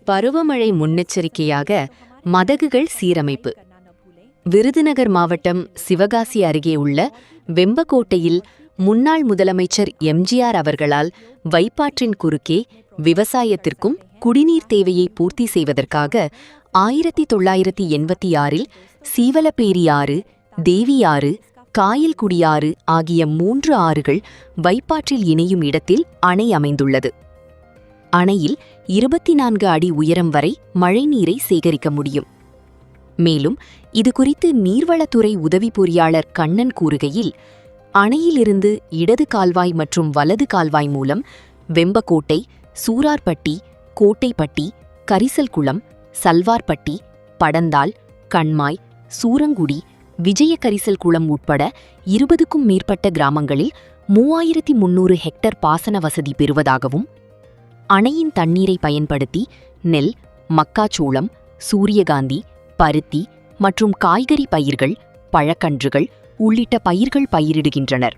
பருவமழை முன்னெச்சரிக்கையாக மதகுகள் சீரமைப்பு. விருதுநகர் மாவட்டம் சிவகாசி அருகே உள்ள வெம்பக்கோட்டையில் முன்னாள் முதலமைச்சர் எம்ஜிஆர் அவர்களால் வைப்பாற்றின் குறுக்கே விவசாயத்திற்கும் குடிநீர் தேவையை பூர்த்தி செய்வதற்காக 1986இல் சீவலப்பேரியாறு, தேவியாறு, காயல்குடியாறு ஆகிய 3 ஆறுகள் வைப்பாற்றில் இணையும் இடத்தில் அணை அமைந்துள்ளது. அணையில் 24 அடி உயரம் வரை மழைநீரை சேகரிக்க முடியும். மேலும் இதுகுறித்து நீர்வளத்துறை உதவி பொறியாளர் கண்ணன் கூறுகையில், அணையிலிருந்து இடது கால்வாய் மற்றும் வலது கால்வாய் மூலம் வெம்பக்கோட்டை, சூரார்பட்டி, கோட்டைப்பட்டி, கரிசல்குளம், சல்வார்பட்டி, படந்தால், கண்மாய், சூரங்குடி, விஜய கரிசல்குளம் உட்பட 20க்கும் மேற்பட்ட கிராமங்களில் 3300 ஹெக்டர் பாசன வசதி பெறுவதாகவும், அணையின் தண்ணீரை பயன்படுத்தி நெல், மக்காச்சோளம், சூரியகாந்தி, பருத்தி மற்றும் காய்கறி பயிர்கள், பழக்கன்றுகள் உள்ளிட்ட பயிர்கள் பயிரிடுகின்றனர்.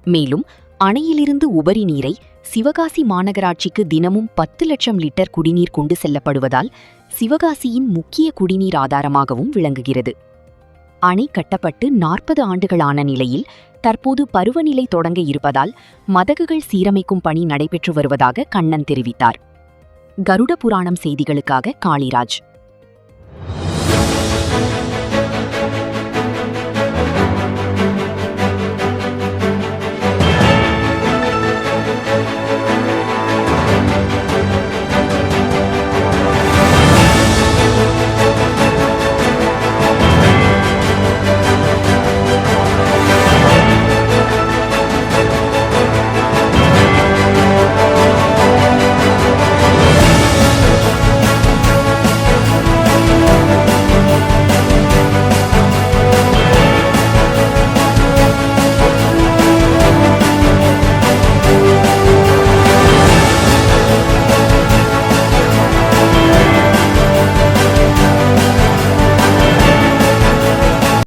மேலும் அணையிலிருந்து உபரி நீரை சிவகாசி மாநகராட்சிக்கு தினமும் 10 லட்சம் லிட்டர் குடிநீர் கொண்டு செல்லப்படுவதால் சிவகாசியின் முக்கிய குடிநீர் ஆதாரமாகவும் விளங்குகிறது. அணை கட்டப்பட்டு 40 ஆண்டுகளான நிலையில் தற்போது பருவநிலை தொடங்க இருப்பதால் மதகுகள் சீரமைக்கும் பணி நடைபெற்று வருவதாக கண்ணன் தெரிவித்தார். கருட புராணம் செய்திகளுக்காக காளிராஜ்.